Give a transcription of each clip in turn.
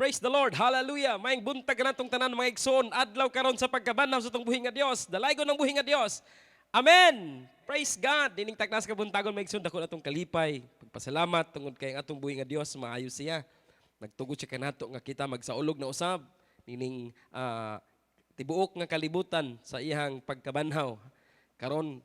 Praise the Lord. Hallelujah. Maayong buntag ka natong tanan mga igsoon. Adlaw karon sa pagkabanhaw sa itong buhi nga Dios. Dalaygon ng buhi nga Dios. Amen. Praise God. Dining taknas ka buntagon mga igsoon. Dako natong kalipay. Pagpasalamat tungod kay ang atong buhi nga Dios. Maayos siya. Nagtugod siya kanato nga kita magsaulog na usab. Dining tibuok nga kalibutan sa iyang pagkabanhaw. Karon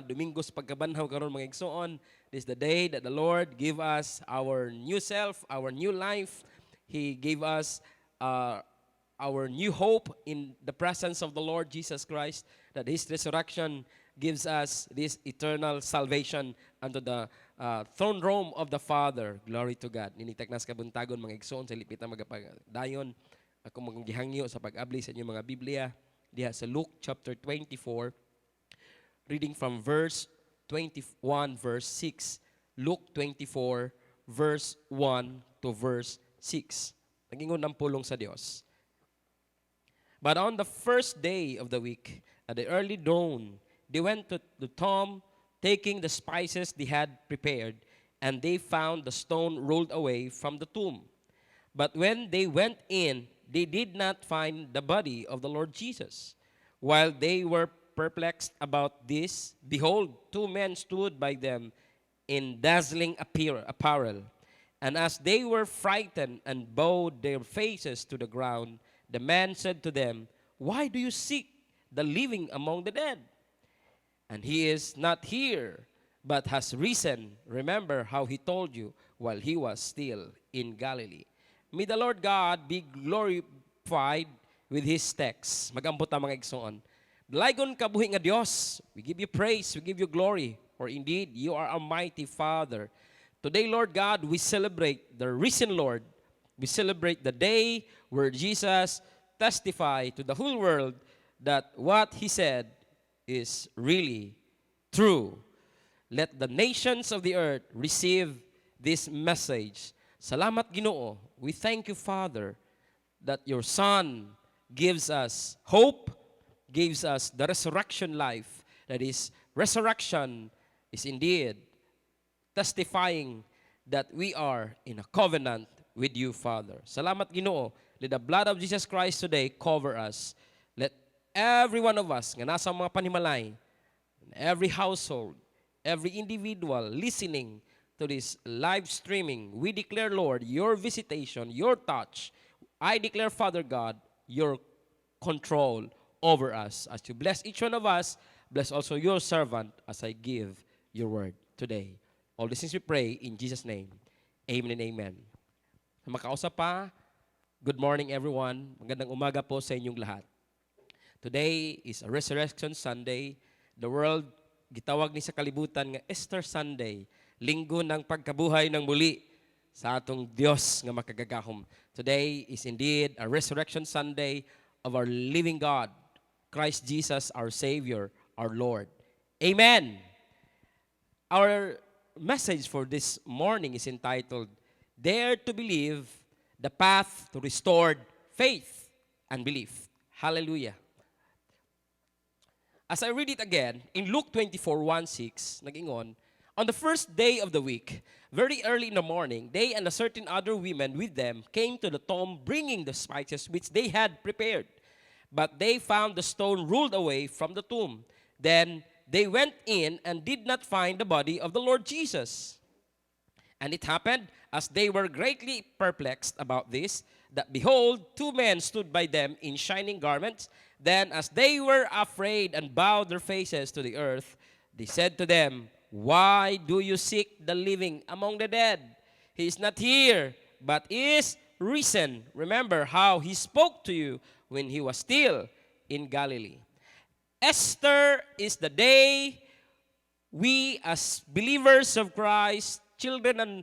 Domingo sa pagkabanhaw karon mga igsoon. This is the day that the Lord give us our new self, our new life. He gave us our new hope in the presence of the Lord Jesus Christ, that His resurrection gives us this eternal salvation unto the throne room of the Father. Glory to God. Ninitek nas kabuntagon mga igsoon sa lipitan magapagdayon. Ako magigihangyo sa pag-abli sa inyong mga Biblia diha sa Luke chapter 24, reading from verse 21, verse 6. Luke 24, verse 1 to verse 6. Nagingon ng pulong sa Dios. But on the first day of the week, at the early dawn, they went to the tomb, taking the spices they had prepared, and they found the stone rolled away from the tomb. But when they went in, they did not find the body of the Lord Jesus. While they were perplexed about this, behold, two men stood by them in dazzling apparel. And as they were frightened and bowed their faces to the ground, the man said to them, "Why do you seek the living among the dead? And he is not here, but has risen. Remember how he told you while he was still in Galilee." May the Lord God be glorified with His text. Magampot ang mga igsoon. Dalaygon kabuhi nga Dios, we give you praise, we give you glory, for indeed you are a mighty Father. Today, Lord God, we celebrate the risen Lord. We celebrate the day where Jesus testified to the whole world that what He said is really true. Let the nations of the earth receive this message. Salamat, Ginoo. We thank you, Father, that your Son gives us hope, gives us the resurrection life. That is, resurrection is indeed testifying that we are in a covenant with you, Father. Salamat, Ginoo. Let the blood of Jesus Christ today cover us. Let every one of us nga nasa mga panimalay, every household, every individual listening to this live streaming, we declare, Lord, your visitation, your touch. I declare, Father God, your control over us. As you bless each one of us, bless also your servant as I give your word today. All these things we pray in Jesus' name. Amen and amen. Makausap pa, good morning everyone. Magandang umaga po sa inyong lahat. Today is a Resurrection Sunday. The world, gitawag ni sa kalibutan nga Easter Sunday. Linggo ng pagkabuhay ng muli sa atong Diyos nga makagagahom. Today is indeed a Resurrection Sunday of our living God, Christ Jesus, our Savior, our Lord. Amen. Our message for this morning is entitled, Dare to Believe, the Path to Restored Faith and Belief. Hallelujah. As I read it again, in Luke 24:1-6, nag-ingon, on the first day of the week, very early in the morning, they and a certain other women with them came to the tomb bringing the spices which they had prepared. But they found the stone rolled away from the tomb. Then they went in and did not find the body of the Lord Jesus. And it happened, as they were greatly perplexed about this, that behold, two men stood by them in shining garments. Then as they were afraid and bowed their faces to the earth, they said to them, "Why do you seek the living among the dead? He is not here, but is risen. Remember how he spoke to you when he was still in Galilee." Easter is the day we as believers of Christ, children and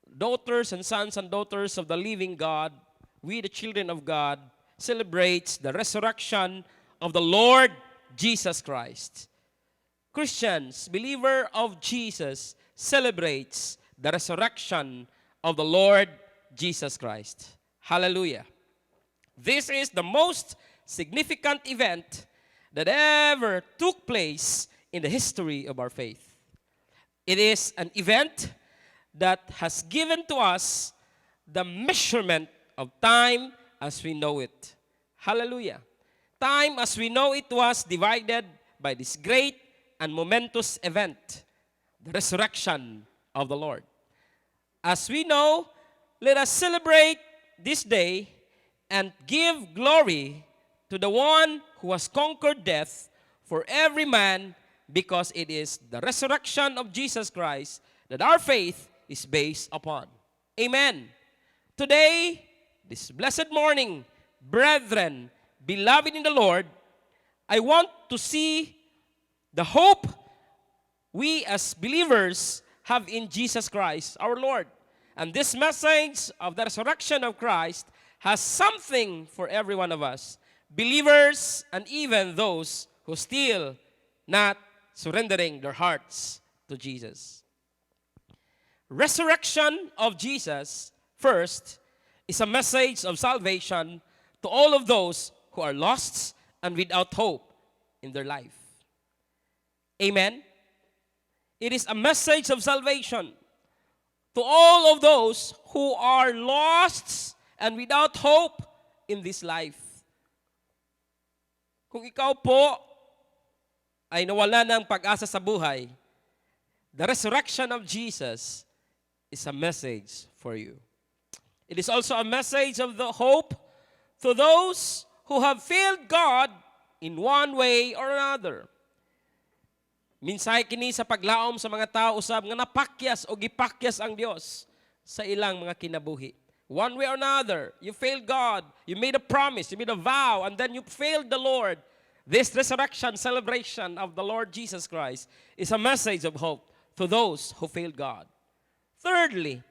daughters and sons and daughters of the living God, we the children of God, celebrates the resurrection of the Lord Jesus Christ. Christians, believer of Jesus, celebrates the resurrection of the Lord Jesus Christ. Hallelujah. This is the most significant event that ever took place in the history of our faith. It is an event that has given to us the measurement of time as we know it. Hallelujah. Time as we know it was divided by this great and momentous event, the resurrection of the Lord. As we know, let us celebrate this day and give glory to the one who has conquered death for every man, because it is the resurrection of Jesus Christ that our faith is based upon. Amen. Today, this blessed morning, brethren, beloved in the Lord, I want to see the hope we as believers have in Jesus Christ, our Lord. And this message of the resurrection of Christ has something for every one of us, believers and even those who still not surrendering their hearts to Jesus. Resurrection of Jesus, first, is a message of salvation to all of those who are lost and without hope in their life. Amen? It is a message of salvation to all of those who are lost and without hope in this life. Kung ikaw po ay nawala ng pag-asa sa buhay, the resurrection of Jesus is a message for you. It is also a message of the hope to those who have failed God in one way or another. Minsay kini sa paglaom sa mga tao usab nga napakyas o gipakyas ang Dios sa ilang mga kinabuhi. One way or another, you failed God, you made a promise, you made a vow, and then you failed the Lord. This resurrection celebration of the Lord Jesus Christ is a message of hope to those who failed God. Thirdly,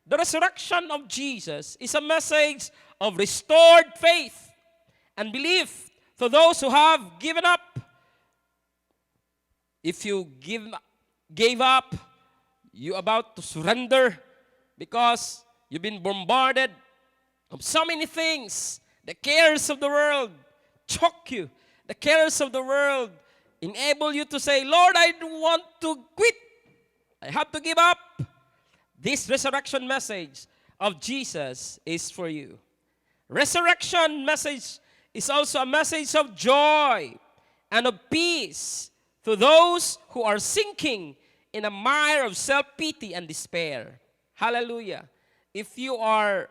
the resurrection of Jesus is a message of restored faith and belief to those who have given up. If you gave up, you're about to surrender because you've been bombarded of so many things. The cares of the world choke you. The cares of the world enable you to say, Lord, I want to quit. I have to give up. This resurrection message of Jesus is for you. Resurrection message is also a message of joy and of peace to those who are sinking in a mire of self-pity and despair. Hallelujah. If you are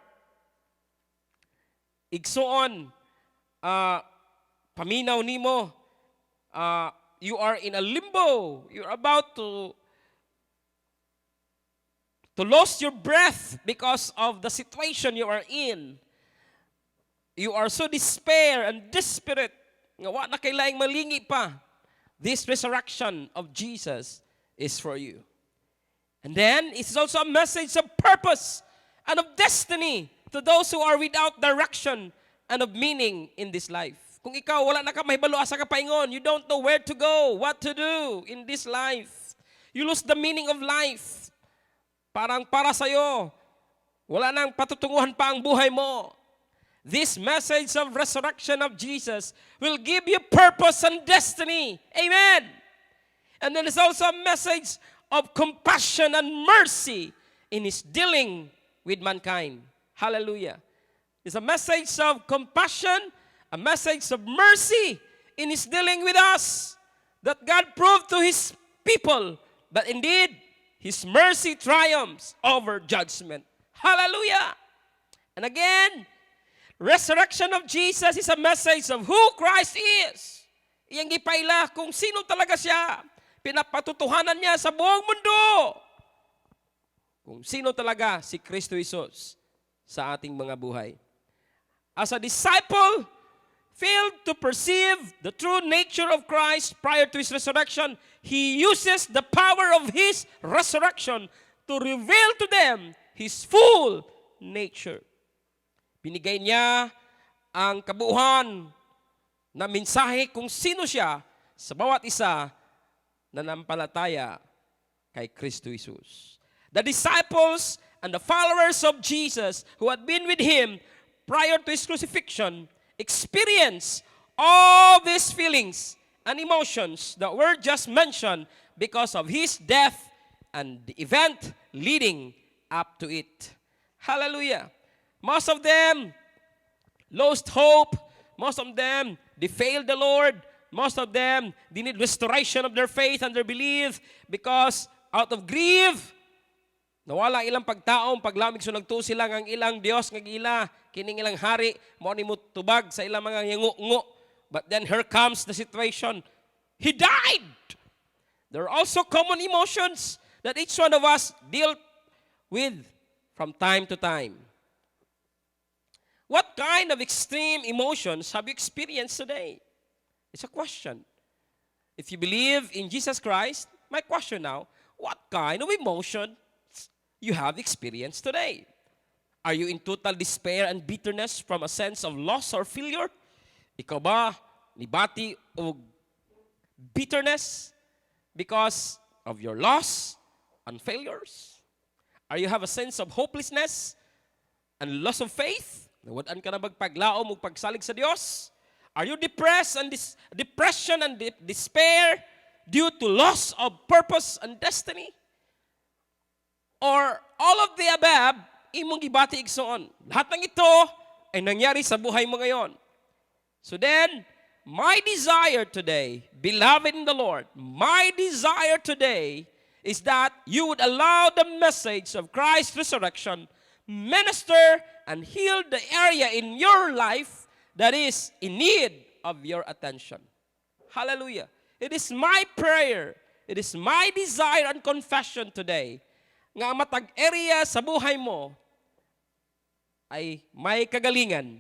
igsoon, paminaw nimo, you are in a limbo. You're about to lose your breath because of the situation you are in. You are so despair and desperate. Nga wa na kailaing malingi pa. This resurrection of Jesus is for you. And then, it's also a message of purpose and of destiny to those who are without direction and of meaning in this life. Kung ikaw, wala na ka mahibalo asa ka paingon, you don't know where to go, what to do in this life. You lose the meaning of life. Parang para sa'yo, wala nang patutunguhan pa ang buhay mo. This message of resurrection of Jesus will give you purpose and destiny. Amen. And then it's also a message of compassion and mercy in His dealing with mankind. Hallelujah. It's a message of compassion, a message of mercy in His dealing with us. That God proved to His people that indeed His mercy triumphs over judgment. Hallelujah. And again, resurrection of Jesus is a message of who Christ is. Iyang gipaila kung sino talaga siya. Pinapatutuhanan niya sa buong mundo. Kung sino talaga si Kristo Jesus sa ating mga buhay. As a disciple, failed to perceive the true nature of Christ prior to His resurrection, He uses the power of His resurrection to reveal to them His full nature. Binigay niya ang kabuuhan na mensahe kung sino siya sa bawat isa na nampalataya kay Kristo Jesus. The disciples and the followers of Jesus who had been with Him prior to His crucifixion experience all these feelings and emotions that were just mentioned because of His death and the event leading up to it. Hallelujah. Most of them lost hope. Most of them, they failed the Lord. Most of them, they need restoration of their faith and their belief because out of grief, nawala ilang pagtaong, paglamig so nagtuo sila ng ilang Dios, ng ila, kining ilang hari, mo ni mo tubag sa ilang mga yangu-ngu. But then here comes the situation. He died. There are also common emotions that each one of us deal with from time to time. What kind of extreme emotions have you experienced today? It's a question. If you believe in Jesus Christ, my question now, what kind of emotion you have experienced today? Are you in total despair and bitterness from a sense of loss or failure? Ikaw ba nibati o bitterness because of your loss and failures? Are you have a sense of hopelessness and loss of faith? Nawadaan ka na magpaglaom o pagsalig sa Diyos? Are you depressed and depression and despair due to loss of purpose and destiny? Or all of the above, imong gibati igsoon. Lahat ng ito ay nangyari sa buhay mo ngayon. So then, my desire today, beloved in the Lord, my desire today is that you would allow the message of Christ's resurrection minister and heal the area in your life that is in need of your attention. Hallelujah. It is my prayer, it is my desire and confession today nga matag area sa buhay mo ay may kagalingan,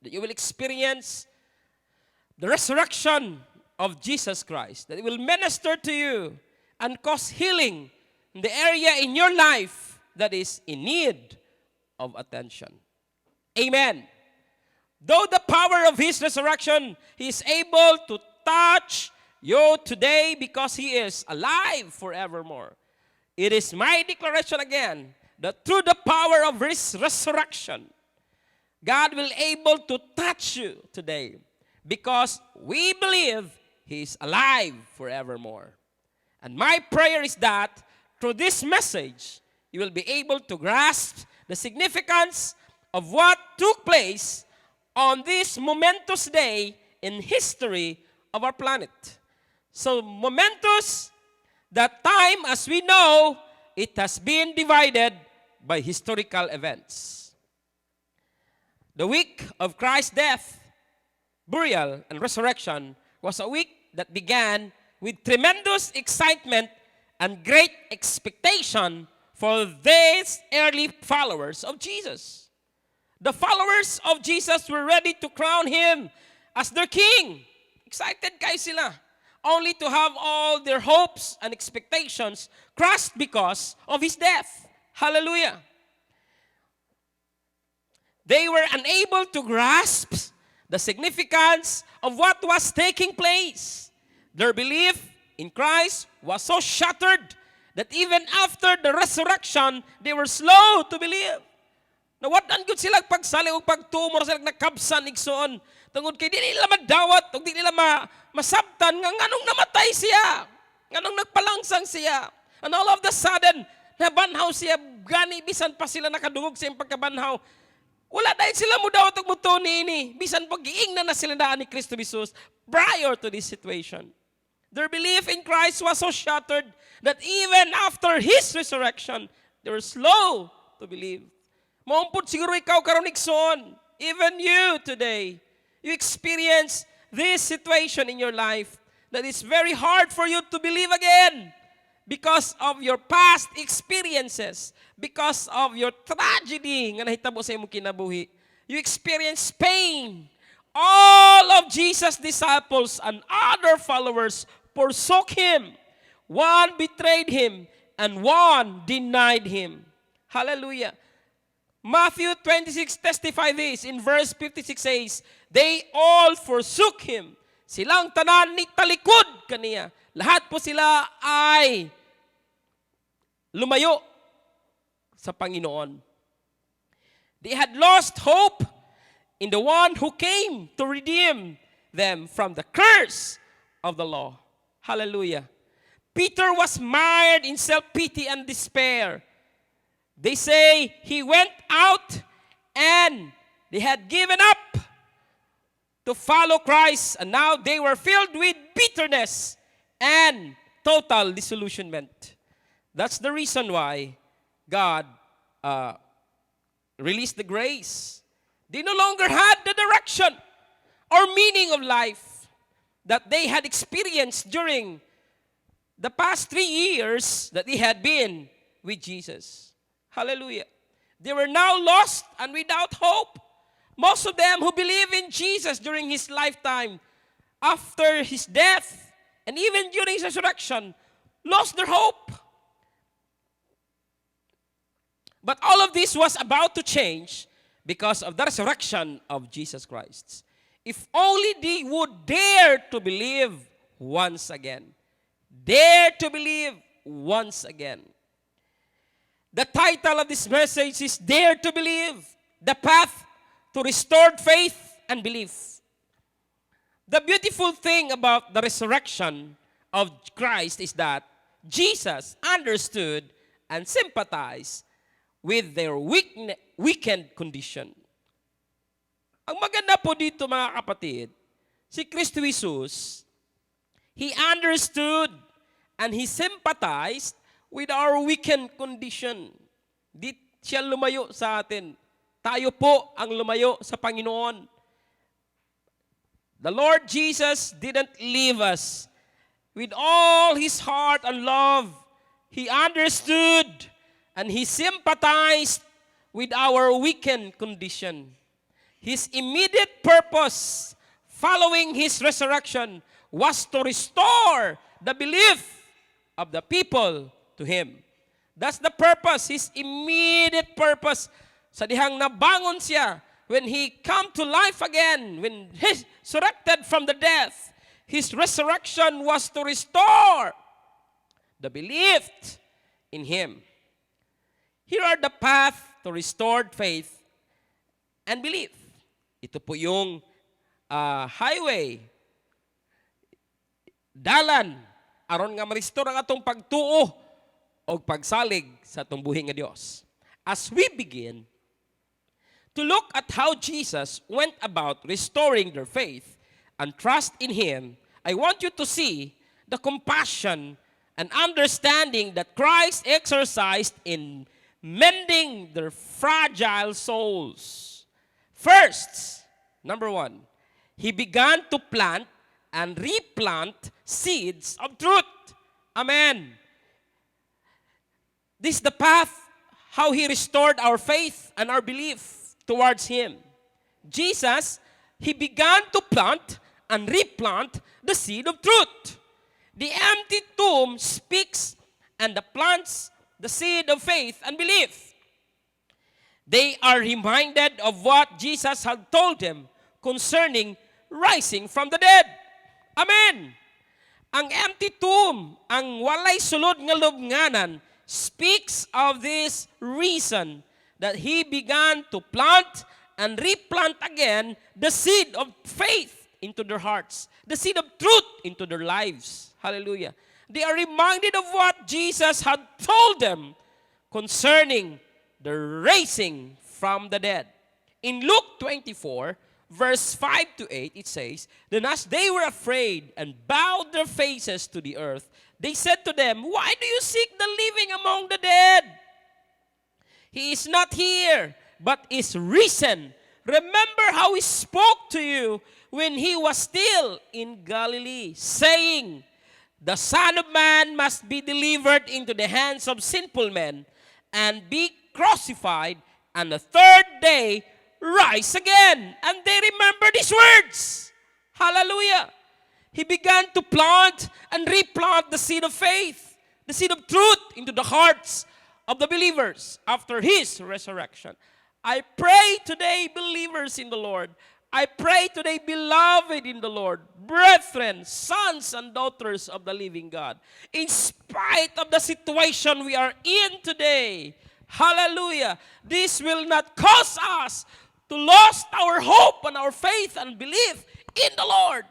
that you will experience the resurrection of Jesus Christ, that it will minister to you and cause healing in the area in your life that is in need of attention. Amen. Though the power of His resurrection, He is able to touch you today because He is alive forevermore. It is my declaration again that through the power of His resurrection, God will able to touch you today because we believe He is alive forevermore. And my prayer is that through this message, you will be able to grasp the significance of what took place on this momentous day in history of our planet. So momentous, that time, as we know, it has been divided by historical events. The week of Christ's death, burial, and resurrection was a week that began with tremendous excitement and great expectation for these early followers of Jesus. The followers of Jesus were ready to crown Him as their king. Excited kayo sila. Only to have all their hopes and expectations crushed because of His death. Hallelujah. They were unable to grasp the significance of what was taking place. Their belief in Christ was so shattered that even after the resurrection, they were slow to believe. Nawatan gud sila pagsali o pagtumor sila nakabsan igsoon. Tungod kay di nila madawat o di nila masabtan nga nganong namatay siya. Nganong nagpalangsang siya. And all of the sudden, nabanhaw siya, gani bisan pa sila nakadungog sa iyang pagkabanhaw. Wala dahil sila mo daw itong muto ni bisan pag-iing na sila daan ni Kristo Jesus prior to this situation. Their belief in Christ was so shattered that even after His resurrection, they were slow to believe. Maumpod siguro ikaw karon igsoon. Even you today, you experience this situation in your life that it's very hard for you to believe again because of your past experiences, because of your tragedy nga nahitabo sa imong kinabuhi. You experience pain. All of Jesus' disciples and other followers forsook Him. One betrayed Him and one denied Him. Hallelujah. Matthew 26 testify this. In verse 56 says, they all forsook Him. Silang tanan ni talikod kaniya. Lahat po sila ay lumayo sa Panginoon. They had lost hope in the one who came to redeem them from the curse of the law. Hallelujah. Peter was mired in self-pity and despair. They say he went out and they had given up to follow Christ, and now they were filled with bitterness and total disillusionment. That's the reason why God released the grace. They no longer had the direction or meaning of life that they had experienced during the past 3 years that they had been with Jesus. Hallelujah. They were now lost and without hope. Most of them who believe in Jesus during his lifetime, after his death, and even during his resurrection, lost their hope. But all of this was about to change because of the resurrection of Jesus Christ. If only they would dare to believe once again. Dare to believe once again. The title of this message is Dare to Believe, the path to restored faith and belief. The beautiful thing about the resurrection of Christ is that Jesus understood and sympathized with their weakened condition. Ang maganda po dito mga kapatid, si Kristo Jesus, He understood and He sympathized with our weakened condition. Di siya lumayo sa atin. Tayo po ang lumayo sa Panginoon. The Lord Jesus didn't leave us. With all His heart and love, He understood and He sympathized with our weakened condition. His immediate purpose following His resurrection was to restore the belief of the people to Him. That's the purpose, His immediate purpose. Sa dihang nabangon siya, when He come to life again, when He resurrected from the death, His resurrection was to restore the belief in Him. Here are the path to restored faith and belief. Ito po yung highway, dalan, aron nga ma-restore ang atong pagtuo o pagsalig sa atong buhi nga Dios. As we begin to look at how Jesus went about restoring their faith and trust in Him, I want you to see the compassion and understanding that Christ exercised in mending their fragile souls. First, number 1, He began to plant and replant seeds of truth. Amen. This is the path how He restored our faith and our belief towards Him. Jesus, He began to plant and replant the seed of truth. The empty tomb speaks and the plants the seed of faith and belief. They are reminded of what Jesus had told them concerning rising from the dead. Amen. Ang empty tomb, ang walay sulod nga lubnganan, speaks of this reason that He began to plant and replant again the seed of faith into their hearts, the seed of truth into their lives. Hallelujah. They are reminded of what Jesus had told them concerning the raising from the dead. In Luke 24, verse 5 to 8, it says, Then as they were afraid and bowed their faces to the earth, they said to them, Why do you seek the living among the dead? He is not here, but is risen. Remember how He spoke to you when He was still in Galilee, saying, The Son of Man must be delivered into the hands of sinful men and be crucified, and the third day rise again. And they remember these words. Hallelujah. He began to plant and replant the seed of faith, the seed of truth into the hearts of the believers after His resurrection. I pray today, believers in the Lord, I pray today, beloved in the Lord, brethren, sons and daughters of the living God, in spite of the situation we are in today, hallelujah, this will not cause us to lose our hope and our faith and belief in the Lord.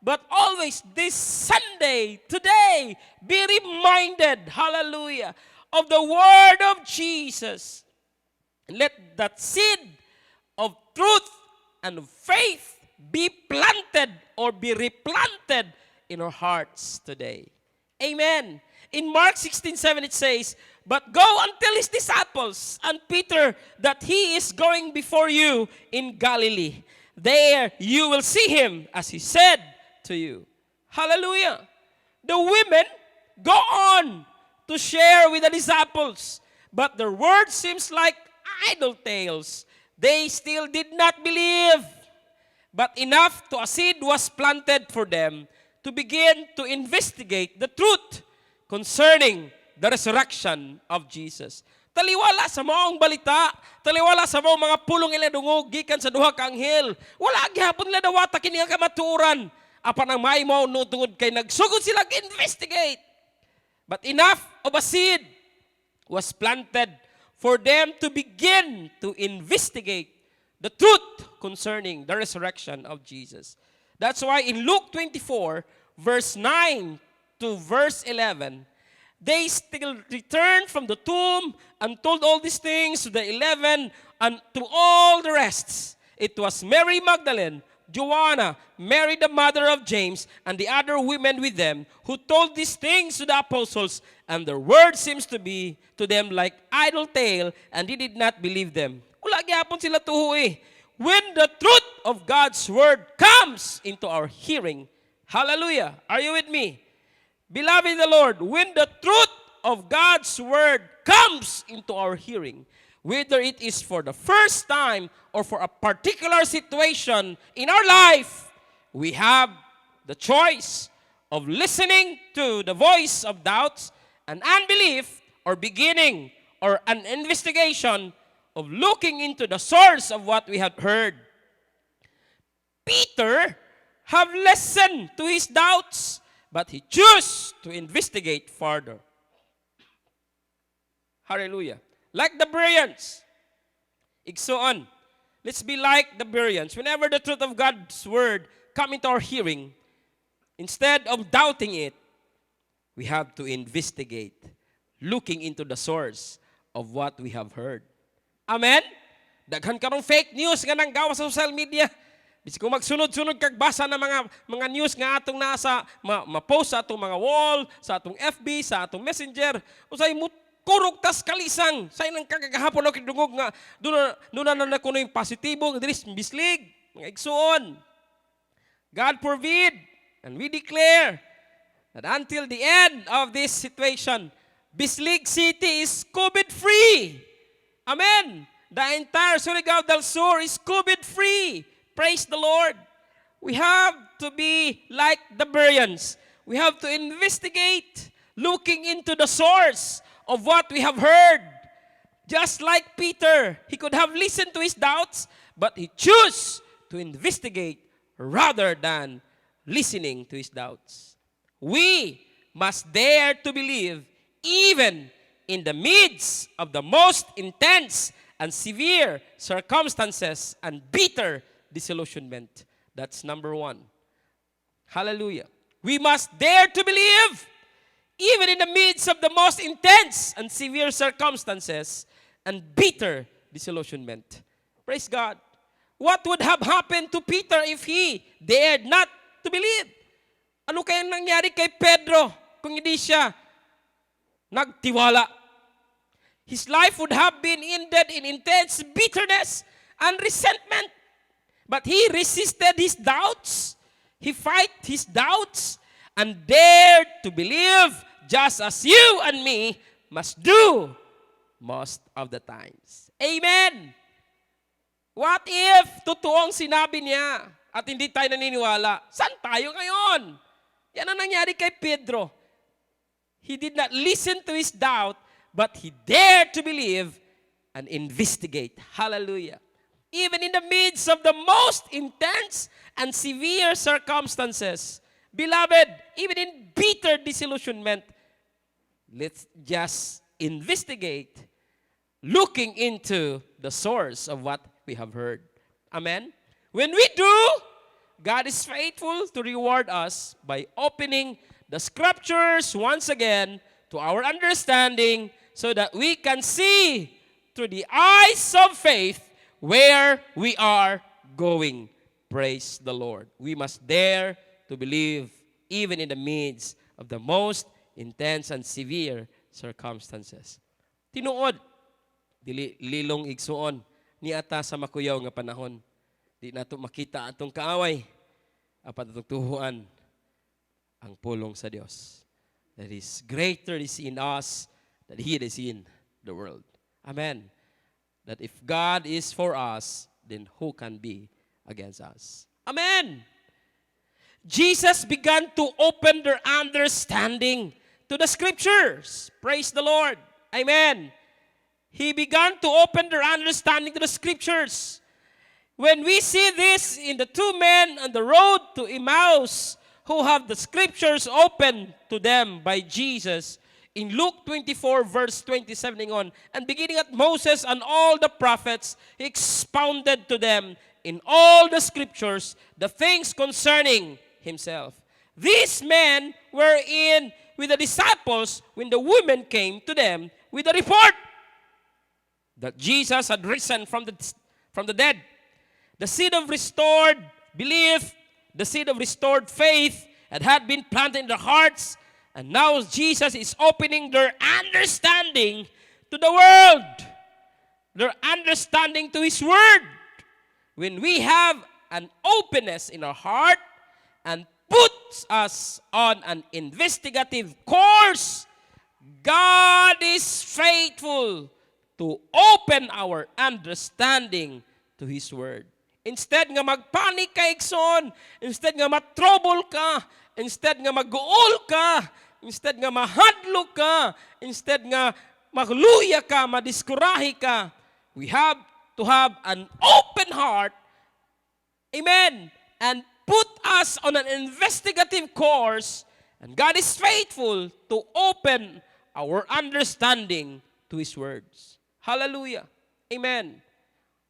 But always this Sunday, today, be reminded, hallelujah, of the word of Jesus. Let that seed of truth and of faith be planted or be replanted in our hearts today. Amen. In Mark 16:7 it says, "But go and tell his disciples and Peter that he is going before you in Galilee. There you will see him as he said to you." Hallelujah. The women go on to share with the disciples, but their word seems like idle tales. They still did not believe. But enough to a seed was planted for them to begin to investigate the truth concerning the resurrection of Jesus. Taliwala sa maong balita, taliwala sa maong mga pulong iladungog gikan sa duha ka anghel. Wala gihapon nila dawata kini nga kamatuoran. Apan ang may mao no tungod kay nagsugod sila investigate. But enough of a seed was planted for them to begin to investigate the truth concerning the resurrection of Jesus. That's why in Luke 24, verse 9 to verse 11, they still returned from the tomb and told all these things to the 11 and to all the rest. It was Mary Magdalene, Joanna, Mary the mother of James, and the other women with them who told these things to the apostles, and their word seems to be to them like idle tale, and they did not believe them. Wala gyapon sila tuho eh. When the truth of God's word comes into our hearing, hallelujah, are you with me? Beloved in the Lord, when the truth of God's word comes into our hearing, whether it is for the first time or for a particular situation in our life, we have the choice of listening to the voice of doubts and unbelief, or beginning or an investigation of looking into the source of what we have heard. Peter have listened to his doubts, but he chose to investigate further. Hallelujah. Like the Bereans. Igsoon. Let's be like the Bereans. Whenever the truth of God's word come into our hearing, instead of doubting it, we have to investigate, looking into the source of what we have heard. Amen? Daghan karong fake news nga nang gawa sa social media. Bis kung magsunod-sunod kag basa ng mga news nga atong nasa ma-post sa atong mga wall, sa atong FB, sa atong Messenger, usay mo kurog tas kalisang. Say nang kagahapon ako kidungog nga doon na kuno yung positibo, diris bislig, mga igsuon. God forbid, and we declare that until the end of this situation, Bislig City is COVID-free. Amen. The entire Surigao del Sur is COVID-free. Praise the Lord. We have to be like the Bereans. We have to investigate, looking into the source of what we have heard. Just like Peter, he could have listened to his doubts, but he chose to investigate rather than listening to his doubts. We must dare to believe even in the midst of the most intense and severe circumstances and bitter disillusionment. That's number one. Hallelujah. We must dare to believe even in the midst of the most intense and severe circumstances and bitter disillusionment. Praise God. What would have happened to Peter if he dared not to believe? Ano kaya nangyari kay Pedro kung hindi siya nagtiwala? His life would have been ended in intense bitterness and resentment. But he resisted his doubts. He fight his doubts and dared to believe just as you and me must do most of the times. Amen. What if totoong sinabi niya at hindi tayo naniniwala? Saan tayo ngayon? Yan ang nangyari kay Pedro. He did not listen to his doubt, but he dared to believe and investigate. Hallelujah. Even in the midst of the most intense and severe circumstances, beloved, even in bitter disillusionment, let's just investigate, looking into the source of what we have heard. Amen? When we do, God is faithful to reward us by opening the scriptures once again to our understanding so that we can see through the eyes of faith where we are going. Praise the Lord. We must dare to believe even in the midst of the most intense and severe circumstances. Tinuod, dili lilong igsuon ni ata sa makuyaw nga panahon. Di nato makita atong kaaway, apat atong tuhuan ang pulong sa Dios. That is greater is in us than He is in the world. Amen. That if God is for us, then who can be against us? Amen. Jesus began to open their understanding to the scriptures. Praise the Lord. Amen. He began to open their understanding to the scriptures. When we see this in the two men on the road to Emmaus who have the scriptures open to them by Jesus, in Luke 24 verse 27 on, and beginning at Moses and all the prophets, He expounded to them in all the scriptures the things concerning Himself. These men were in with the disciples when the women came to them with a report that Jesus had risen from the dead. The seed of restored belief, the seed of restored faith had been planted in their hearts, and now Jesus is opening their understanding to the world, their understanding to His Word. When we have an openness in our heart and puts us on an investigative course, God is faithful to open our understanding to His Word. Instead nga magpanik ka, Ikson, instead nga matrouble ka, instead nga mag-uol ka, instead nga mahadlok ka, instead nga magluya ka, madiskurahi ka, we have to have an open heart, amen, and put us on an investigative course, and God is faithful to open our understanding to His words. Hallelujah. Amen.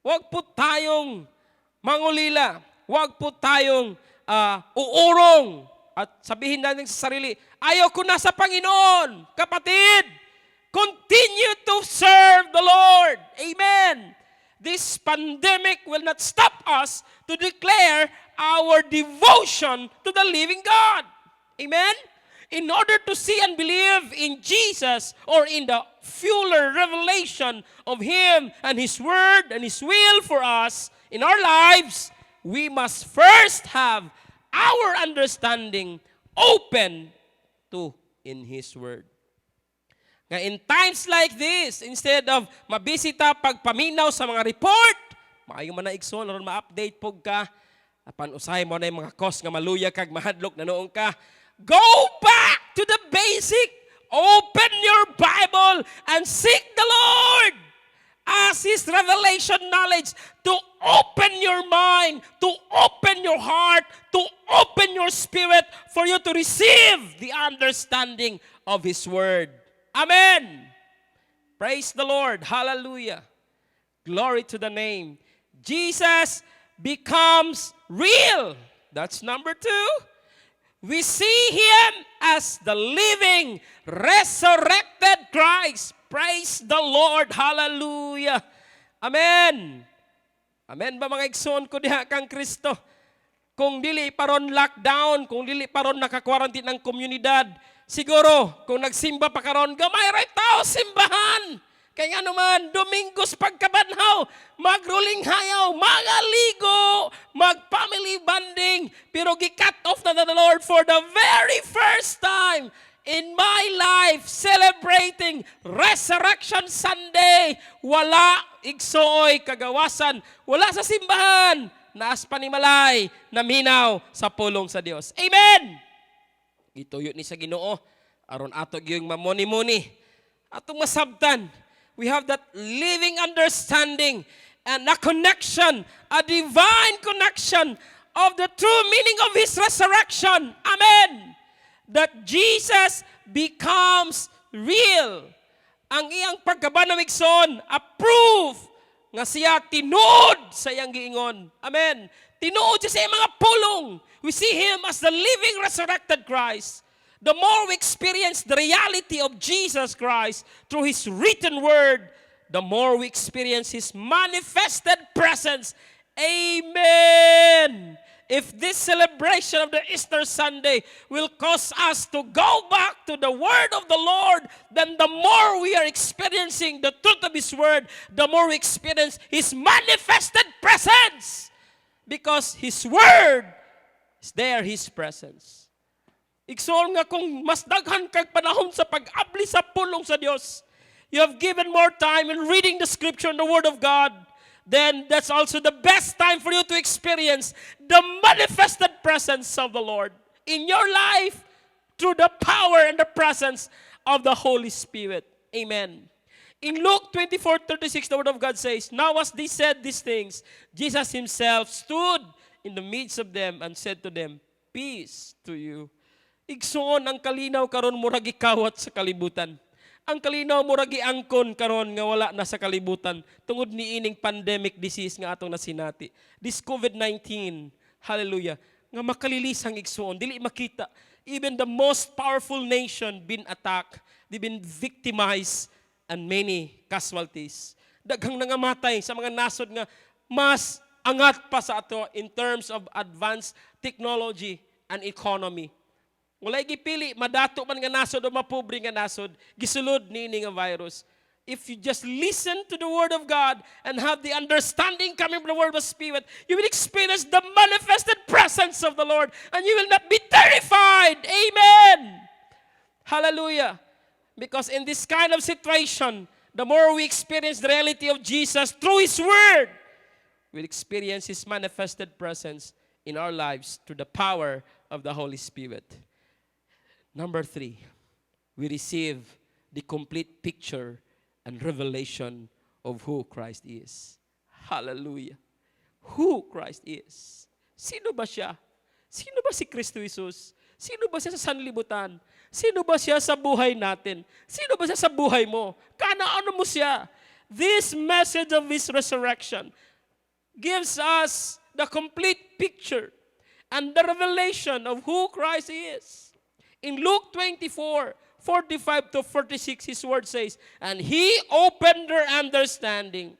Huwag po tayong mangulila. Huwag po tayong uurong at sabihin natin sa sarili, ayaw ko na sa Panginoon. Kapatid, continue to serve the Lord. Amen. This pandemic will not stop us to declare our devotion to the living God. Amen? In order to see and believe in Jesus or in the fuller revelation of Him and His Word and His will for us in our lives, we must first have our understanding open to in His Word. Nga in times like this, instead of mabisita pagpaminaw sa mga report, maayo man na igsoon, aron ma-update po ka, apan usahay mo na yung mga cause nga maluya kag mahadlok na noong ka, go back to the basic. Open your Bible and seek the Lord. Ask His revelation knowledge to open your mind, to open your heart, to open your spirit for you to receive the understanding of His Word. Amen. Praise the Lord. Hallelujah. Glory to the name. Jesus becomes real. That's number 2. We see Him as the living, resurrected Christ. Praise the Lord. Hallelujah. Amen. Amen ba mga igsoon ko diha kang Kristo? Kung dili paron lockdown, kung dili paron naka-quarantine ng komunidad, siguro kung nagsimba pa karon, gamay ra tao simbahan. Kaya nga naman, Domingos pagkabanhaw, magruling hayaw, magaligo, mag-family bonding, pero gi-cut off na the Lord for the very first time in my life, celebrating Resurrection Sunday. Wala igsooy kagawasan, wala sa simbahan, naas panimalay, naminaw sa pulong sa Dios. Amen! Ituyo ni sa Ginoo, aron ato gyung mamuni-muni, atong masabtan. We have that living understanding and a connection, a divine connection of the true meaning of His resurrection. Amen. That Jesus becomes real. Ang iyang pagkabanamigson, a proof nga siya tinuod sa iyang giingon. Amen. Tinuod siya sa iyang mga pulong. We see Him as the living resurrected Christ. The more we experience the reality of Jesus Christ through His written word, the more we experience His manifested presence. Amen. If this celebration of the Easter Sunday will cause us to go back to the Word of the Lord, then the more we are experiencing the truth of His Word, the more we experience His manifested presence. Because His Word is there, His presence. Igsoon nga kung mas daghan kag panahon sa pag-abli sa pulong sa Dios, you have given more time in reading the Scripture and the Word of God, then that's also the best time for you to experience the manifested presence of the Lord in your life through the power and the presence of the Holy Spirit. Amen. In Luke 24:36, the Word of God says, "Now as they said these things, Jesus Himself stood in the midst of them and said to them, Peace to you." Igsoon ang kalinaw karon murag gikawat sa kalibutan. Ang kalinaw murag giangkon karon nga wala na sa kalibutan tungod ni ining pandemic disease nga atong nasinati. This COVID-19, hallelujah, nga makalilisang igsoon, dili makita. Even the most powerful nation been attacked, they been victimized, and many casualties. Daghang nangamatay sa mga nasod nga mas angat pa sa ato in terms of advanced technology and economy. Walay gipili, madato man nga nasod o mapobre nga nasod, gisulod niini nga virus. If you just listen to the Word of God and have the understanding coming from the Word of Spirit, you will experience the manifested presence of the Lord and you will not be terrified. Amen. Hallelujah. Because in this kind of situation, the more we experience the reality of Jesus through His Word, we'll experience His manifested presence in our lives through the power of the Holy Spirit. Number 3, we receive the complete picture and revelation of who Christ is. Hallelujah. Who Christ is. Sino ba siya? Sino ba si Kristo Jesus? Sino ba siya sa sanlibutan? Sino ba siya sa buhay natin? Sino ba siya sa buhay mo? Ano mo siya? This message of His resurrection gives us the complete picture and the revelation of who Christ is. In Luke 24:45-46, His Word says, "And He opened their understanding,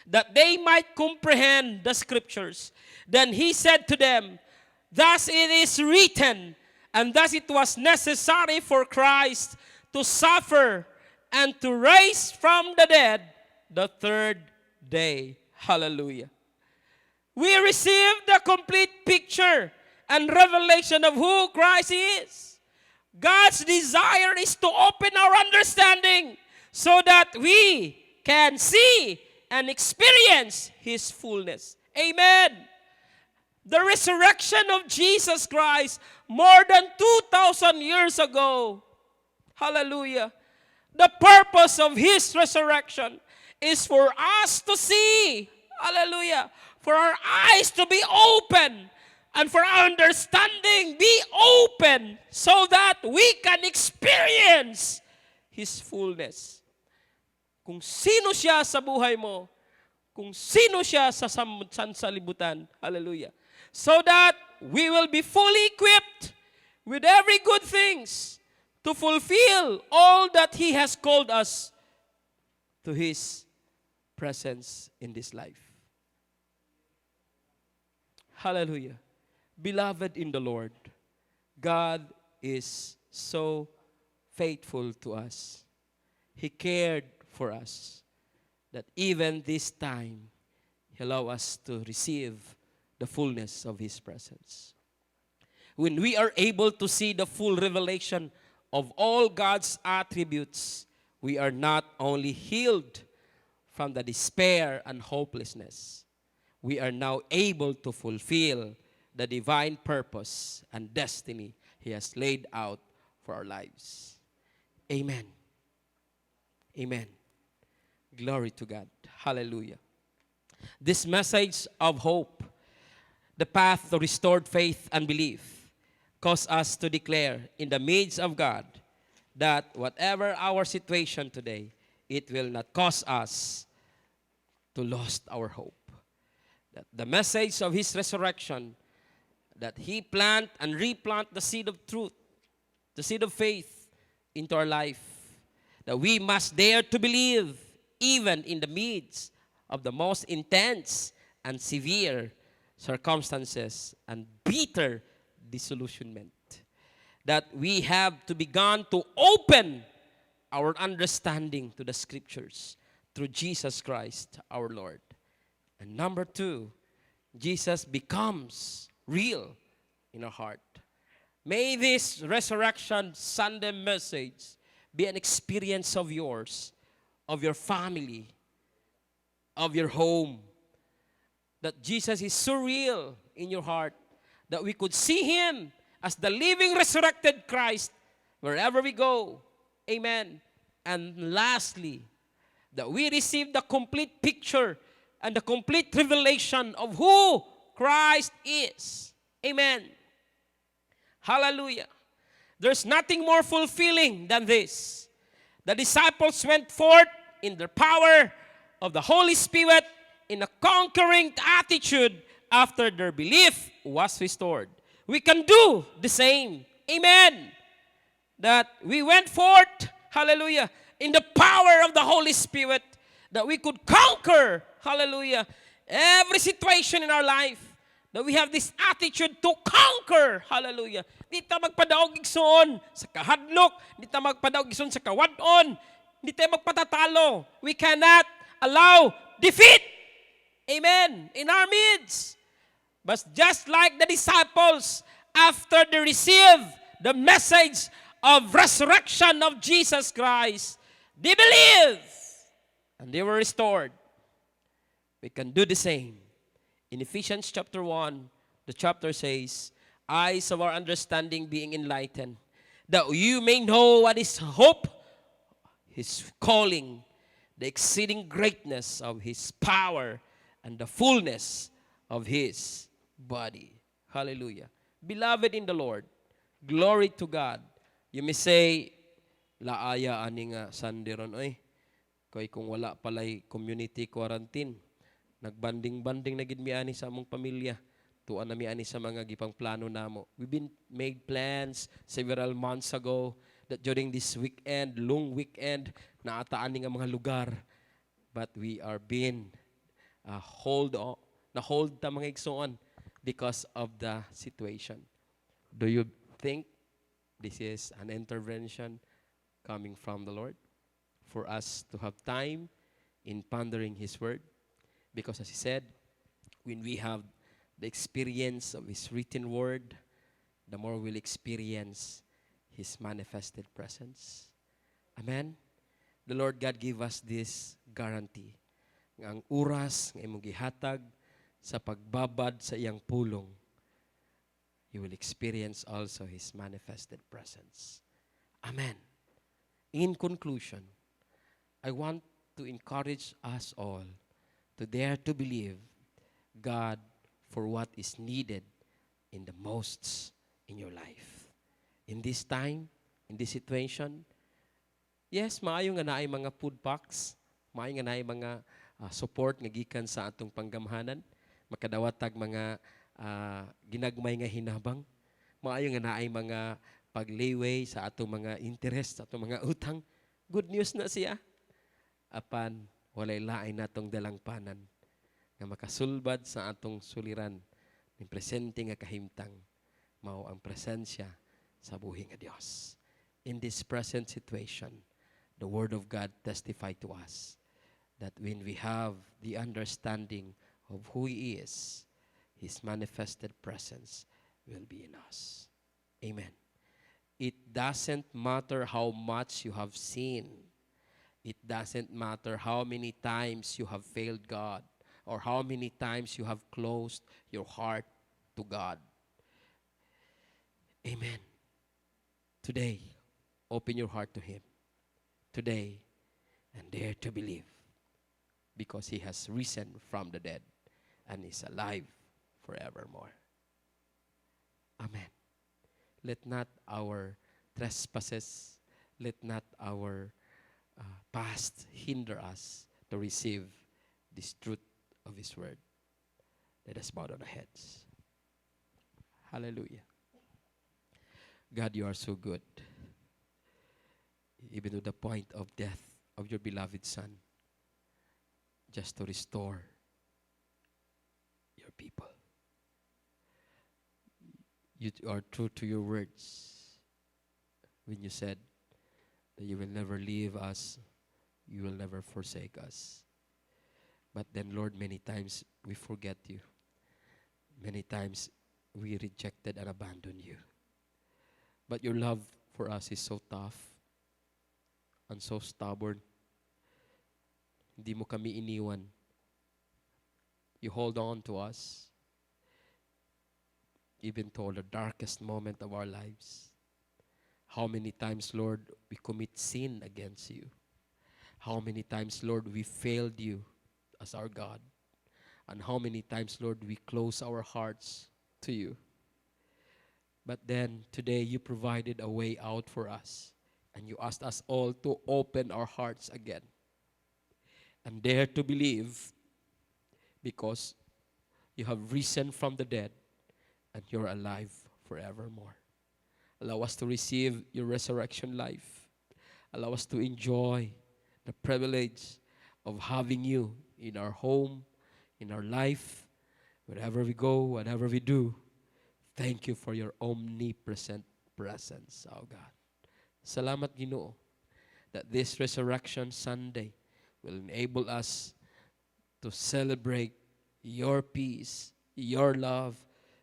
that they might comprehend the Scriptures. Then He said to them, Thus it is written, and thus it was necessary for Christ to suffer and to rise from the dead the third day." Hallelujah. We receive the complete picture and revelation of who Christ is. God's desire is to open our understanding so that we can see and experience His fullness. Amen. The resurrection of Jesus Christ more than 2,000 years ago. Hallelujah. The purpose of His resurrection is for us to see. Hallelujah. For our eyes to be open and for our understanding be open so that we can experience His fullness. Kung sino siya sa buhay mo, kung sino siya sa sanlibutan. Hallelujah. So that we will be fully equipped with every good things to fulfill all that He has called us to His presence in this life. Hallelujah. Beloved in the Lord, God is so faithful to us. He cared for us that even this time, He allowed us to receive the fullness of His presence. When we are able to see the full revelation of all God's attributes, we are not only healed from the despair and hopelessness, we are now able to fulfill the divine purpose and destiny He has laid out for our lives. Amen. Amen. Glory to God. Hallelujah. This message of hope, the path to restored faith and belief, cause us to declare in the midst of God that whatever our situation today, it will not cause us to lose our hope. That the message of His resurrection, that He plant and replant the seed of truth, the seed of faith into our life, that we must dare to believe even in the midst of the most intense and severe circumstances and bitter disillusionment. That we have to begin to open our understanding to the scriptures through Jesus Christ our Lord. And number two, Jesus becomes real in our heart. May this Resurrection Sunday message be an experience of yours, of your family, of your home. That Jesus is so real in your heart that we could see Him as the living resurrected Christ wherever we go. Amen. And lastly, that we receive the complete picture and the complete revelation of who Christ is. Amen. Hallelujah. There's nothing more fulfilling than this. The disciples went forth in the power of the Holy Spirit in a conquering attitude after their belief was restored. We can do the same. Amen. That we went forth, hallelujah, in the power of the Holy Spirit, that we could conquer, hallelujah, every situation in our life. That we have this attitude to conquer, hallelujah. Di ta magpadaog igsoon sa kahadlok, di ta magpadaog igsoon sa kawadon, di tayo magpatatalo. We cannot allow defeat. Amen. In our midst. But just like the disciples, after they received the message of resurrection of Jesus Christ, they believed and they were restored. We can do the same. In Ephesians chapter 1, the chapter says, eyes of our understanding being enlightened, that you may know what is hope, His calling, the exceeding greatness of His power, and the fullness of His body. Hallelujah. Beloved in the Lord, glory to God. You may say, laaya ani nga Sunday ron, oy. Kaya kung wala palay community quarantine, nagbanding-banding na gid mi ani sa among pamilya. Tuan na mi ani sa mga gipang plano namo. We've been made plans several months ago that during this weekend, long weekend, naataan ni nga mga lugar. But we are being hold ta mga igsoon because of the situation. Do you think this is an intervention coming from the Lord for us to have time in pondering His word? Because as He said, when we have the experience of His written word, the more we'll experience His manifested presence. Amen? The Lord God give us this guarantee. Nga ang oras nga imong gihatag sa pagbabad sa iyang pulong, you will experience also His manifested presence. Amen. In conclusion, I want to encourage us all to dare to believe God for what is needed in the most in your life. In this time, in this situation, yes, maayo nga naay mga food packs, maayo nga naay mga support nga gikan sa atong panggamhanan, makadawatag mga ginagmay nga hinabang, maayo nga naay mga pagliway sa atong mga interest, sa atong mga utang. Good news na siya. Apan walay lain natong dalangpanan nga makasulbad sa atong suliran ng presente nga kahimtang mao ang presensya sa buhi nga Dios. In this present situation, the Word of God testify to us that when we have the understanding of who He is, His manifested presence will be in us. Amen. It doesn't matter how much you have seen. It doesn't matter how many times you have failed God or how many times you have closed your heart to God. Amen. Today, open your heart to Him. Today, and dare to believe because He has risen from the dead and is alive forevermore. Amen. Let not our trespasses, let not our past hinder us to receive this truth of His word. Let us bow down our heads. Hallelujah. God, you are so good. Even to the point of death of your beloved Son, just to restore your people. You are true to your words when you said that you will never leave us, you will never forsake us. But then, Lord, many times we forget you. Many times we rejected and abandoned you. But your love for us is so tough and so stubborn. Hindi mo kami iniwan. You hold on to us, even to the darkest moment of our lives. How many times, Lord, we commit sin against you? How many times, Lord, we failed you as our God? And how many times, Lord, we close our hearts to you? But then, today, you provided a way out for us. And you asked us all to open our hearts again. And dare to believe, because you have risen from the dead and you're alive forevermore. Allow us to receive your resurrection life. Allow us to enjoy the privilege of having you in our home, in our life, wherever we go, whatever we do. Thank you for your omnipresent presence, oh God. Salamat, Ginoo, that this Resurrection Sunday will enable us to celebrate your peace, your love,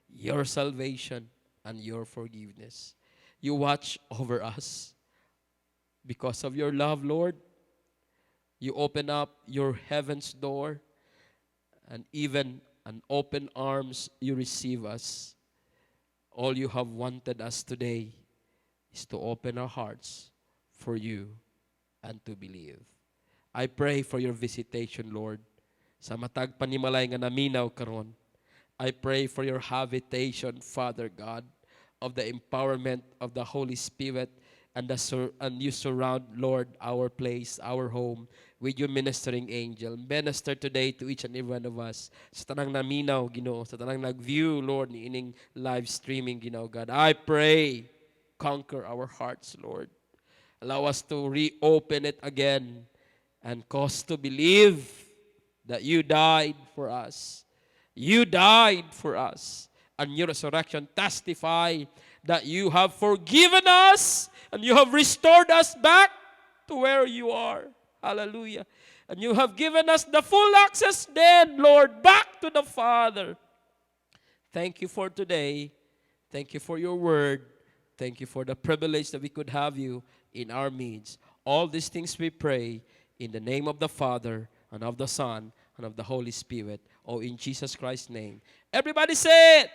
your salvation, and your forgiveness. You watch over us. Because of your love, Lord, you open up your heaven's door, and even an open arms you receive us. All you have wanted us today is to open our hearts for you and to believe. I pray for your visitation, Lord. Sa matag panimalay nga naminaw karon, I pray for your habitation, Father God, of the empowerment of the Holy Spirit, and you surround, Lord, our place, our home, with your ministering angel. Minister today to each and every one of us. Sa tanang naminaw, Ginoo, sa tanang nag-view, Lord, ni ining live streaming, Ginoo, God. I pray, conquer our hearts, Lord. Allow us to reopen it again and cause to believe that you died for us. You died for us. And your resurrection testify that you have forgiven us and you have restored us back to where you are. Hallelujah. And you have given us the full access then, Lord, back to the Father. Thank you for today. Thank you for your word. Thank you for the privilege that we could have you in our midst. All these things we pray in the name of the Father and of the Son and of the Holy Spirit. Oh, in Jesus Christ's name. Everybody say it.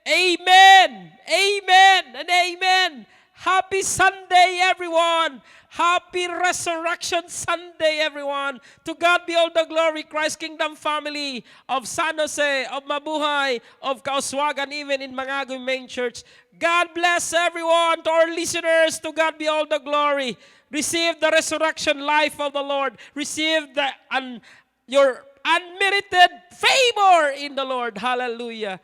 Amen. Amen and amen. Happy Sunday, everyone. Happy Resurrection Sunday, everyone. To God be all the glory, Christ Kingdom family of San Jose, of Mabuhay, of Kauswagan, even in Mangagoy Main Church. God bless everyone. To our listeners, to God be all the glory. Receive the resurrection life of the Lord. Receive your unmerited favor in the Lord. Hallelujah.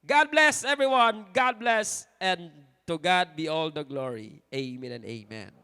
God bless everyone. God bless, and to God be all the glory. Amen and amen.